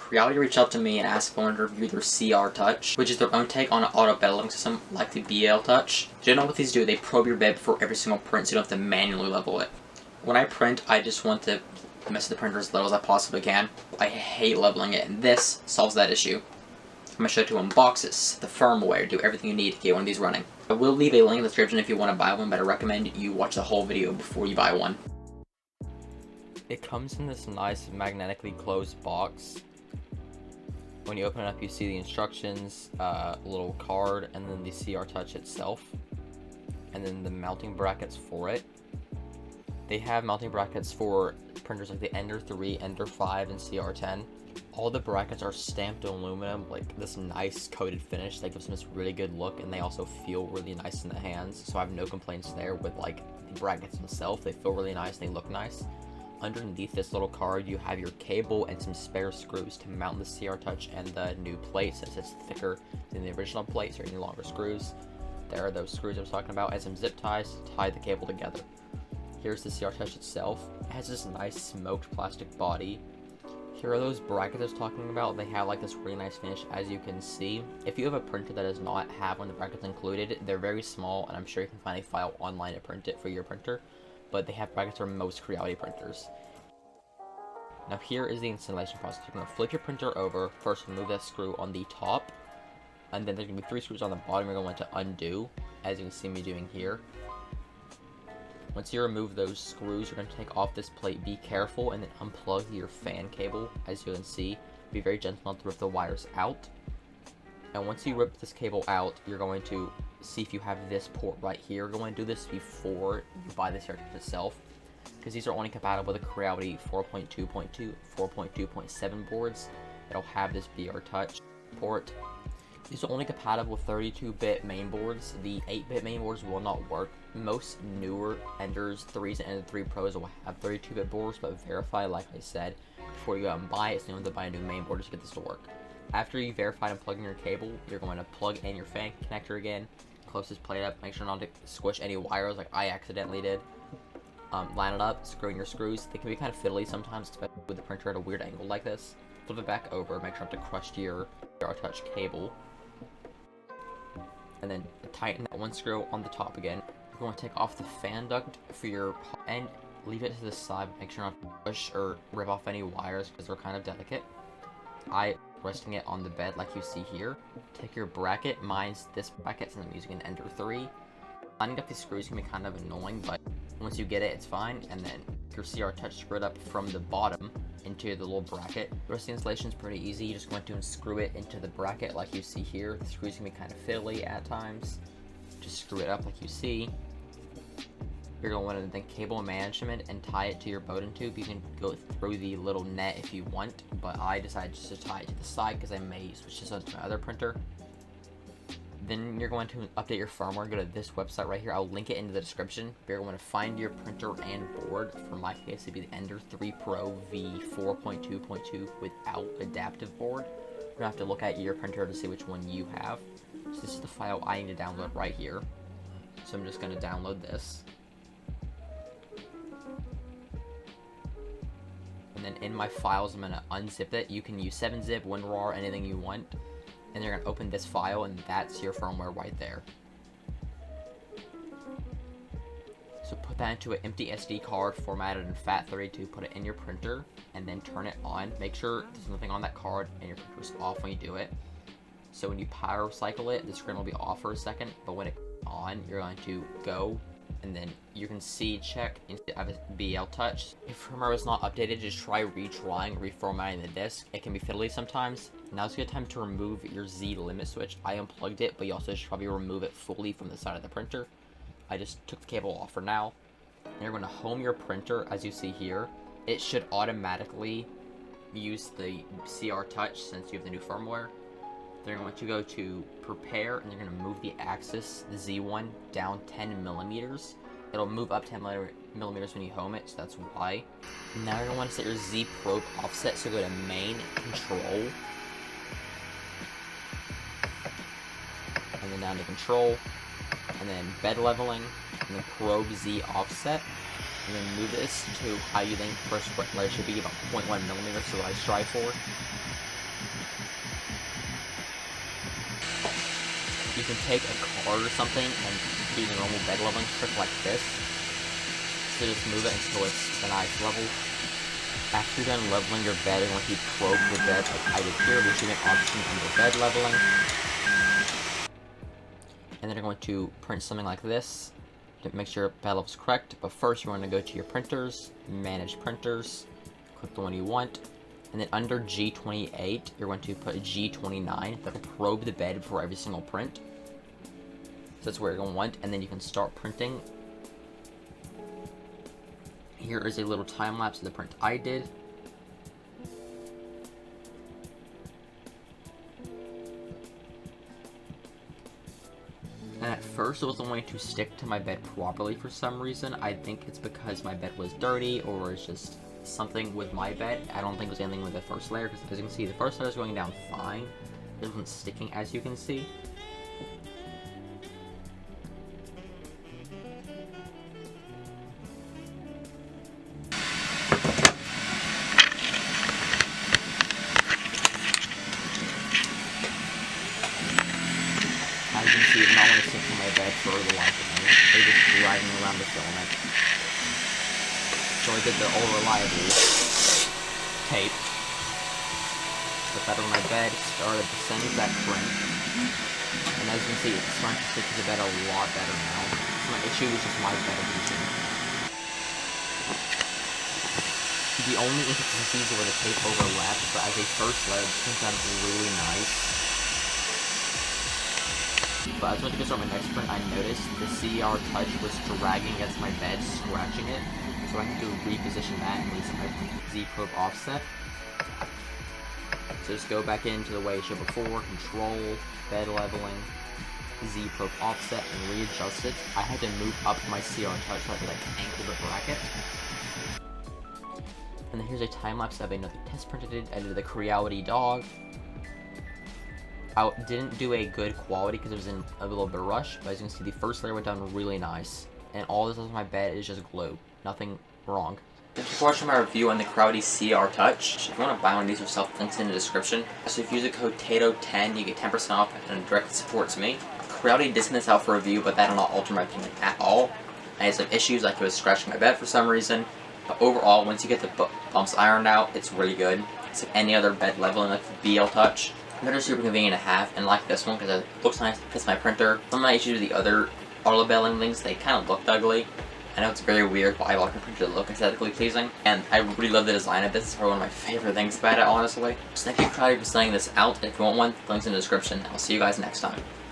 Creality reached out to me and asked if I wanted to review their CR Touch, which is their own take on an auto beveling system like the BL Touch. Do you know what these do? They probe your bed before every single print so you don't have to manually level it. When I print, I just want to mess with the printer as little as I possibly can. I hate leveling it, and this solves that issue. I'm going to show you two Unboxes, the firmware, do everything you need to get one of these running. I will leave a link in the description if you want to buy one, but I recommend you watch the whole video before you buy one. It comes in this nice magnetically closed box. When you open it up, you see the instructions, a little card, and then the CR Touch itself, and then the mounting brackets for it. They have mounting brackets for printers like the Ender 3, Ender 5, and CR10. All the brackets are stamped aluminum, like this nice coated finish that gives them this really good look, and they also feel really nice in the hands, so I have no complaints there with like the brackets themselves. They feel really nice, they look nice. Underneath this little card, you have your cable and some spare screws to mount the CR Touch and the new plate, since it's thicker than the original plate, so you need longer screws. There are those screws I was talking about, and some zip ties to tie the cable together. Here's the CR Touch itself. It has this nice smoked plastic body. Here are those brackets I was talking about. They have like this really nice finish, as you can see. If you have a printer that does not have one of the brackets included, they're very small, and I'm sure you can find a file online to print it for your printer. But they have brackets for most Creality printers. Now here is the installation process. You're going to flip your printer over, first remove that screw on the top, and then there's going to be 3 screws on the bottom you're going to undo, as you can see me doing here. Once you remove those screws, you're going to take off this plate. Be careful and then unplug your fan cable, as you can see. Be very gentle not to rip the wires out. And once you rip this cable out, you're going to see if you have this port right here. You're going to do this before you buy the CR Touch itself, because these are only compatible with the Creality 4.2.2, 4.2.7 boards. It'll have this BR Touch port. These are only compatible with 32-bit mainboards. The 8-bit mainboards will not work. Most newer Enders 3s and Ender 3 Pros will have 32-bit boards, but verify, like I said, before you go out and buy it, so you don't have to buy a new mainboard to get this to work. After you verify and plug in your cable, you're going to plug in your fan connector again, close this plate up, make sure not to squish any wires like I accidentally did. Line it up, screw in your screws. They can be kind of fiddly sometimes, especially with the printer at a weird angle like this. Flip it back over, make sure not to crush your CR Touch cable. And then tighten that one screw on the top again. You're going to take off the fan duct for your end, leave it to the side, make sure not to push or rip off any wires because they're kind of delicate. Resting it on the bed like you see here. Take your bracket, mine's this bracket since I'm using an Ender 3. Lining up these screws can be kind of annoying, but once you get it, it's fine. And then your CR Touch screwed up from the bottom into the little bracket. The rest of the installation is pretty easy. You just want to screw it into the bracket like you see here. The screws can be kind of fiddly at times. Just screw it up like you see. You're going to want to then cable management and tie it to your Bowden tube. You can go through the little net if you want, but I decided just to tie it to the side because I may switch this onto my other printer. Then you're going to update your firmware. Go to this website right here. I'll link it in the description. You're going to find your printer and board. For my case, it'd be the Ender 3 Pro V4.2.2 without adaptive board. You're going to have to look at your printer to see which one you have. So this is the file I need to download right here. So I'm just going to download this. And then in my files, I'm going to unzip it. You can use 7-zip, WinRAR, anything you want. And you're going to open this file, and that's your firmware right there. So put that into an empty SD card, formatted in FAT32, put it in your printer, and then turn it on. Make sure there's nothing on that card, and your printer is off when you do it. So when you power cycle it, the screen will be off for a second, but when it's on, you're going to go, and then you can see check BL Touch. If firmware is not updated, just try retrying, reformatting the disk. It can be fiddly sometimes. Now's a good time to remove your Z limit switch. I unplugged it, but you also should probably remove it fully from the side of the printer. I just took the cable off for now. And you're going to home your printer, as you see here. It should automatically use the CR Touch since you have the new firmware. Then you're going to go to prepare, and you're going to move the axis, the Z1, down 10 millimeters. It'll move up 10 millimeters when you home it, so that's why. Now you're going to want to set your Z probe offset, so go to main, control, and then down to control, and then bed leveling, and then probe Z offset, and then move this to how you think first where it should be, about 0.1 millimeters, so what I strive for. can take a card or something and do the normal bed leveling trick like this. So just move it until it's a nice level. After you're done leveling your bed, you're going to probe the bed like I did here, which is an option under bed leveling. And then you're going to print something like this to make sure bed level is correct. But first, you're going to go to your printers, manage printers, click the one you want, and then under G28, you're going to put a G29 that will probe the bed for every single print. So that's where you're going to want, and then you can start printing. Here is a little time lapse of the print I did. And at first it wasn't wanting to stick to my bed properly for some reason. I think it's because my bed was dirty, or it's just something with my bed. I don't think it was anything with the first layer, because as you can see, the first layer is going down fine. It wasn't sticking, as you can see. As you can see, it's not want to stick to my bed for the life of me. They're just driving around the filament. So I did the all reliable tape. Put that on my bed, started the same exact print. And as you can see, it's starting to stick to the bed a lot better now. So my issue was just my bed adhesion. The only inconsistencies were the tape overlapped, but as a first layer, it turns out really nice. But as I went to go start my next print, I noticed the CR touch was dragging against my bed, scratching it. So I had to reposition that and reset my Z probe offset. So just go back into the way I showed before, control, bed leveling, Z probe offset, and readjust it. I had to move up my CR touch so I could like angle the bracket. And then here's a time lapse of another test print I did the Creality dog. I didn't do a good quality because it was in a little bit of rush, but as you can see, the first layer went down really nice. And all this on my bed is just glue. Nothing wrong. Thank you for watching my review on the Creality CR Touch. If you want to buy one of these yourself, links in the description. So if you use the code TATO10, you get 10% off and it directly supports me. Creality did send this out for review, but that did not alter my opinion at all. I had some issues, like it was scratching my bed for some reason. But overall, once you get the bumps ironed out, it's really good. It's like any other bed leveling, like the BL Touch. They're super convenient to have, and like this one because it looks nice, fits my printer. Some of my issues with the other auto leveling things, they kind of looked ugly. I know it's very weird, but I like my printer to look aesthetically pleasing, and I really love the design of this. It's probably one of my favorite things about it, honestly. So thank you, Creality, for sending this out. If you want one, links in the description. I'll see you guys next time.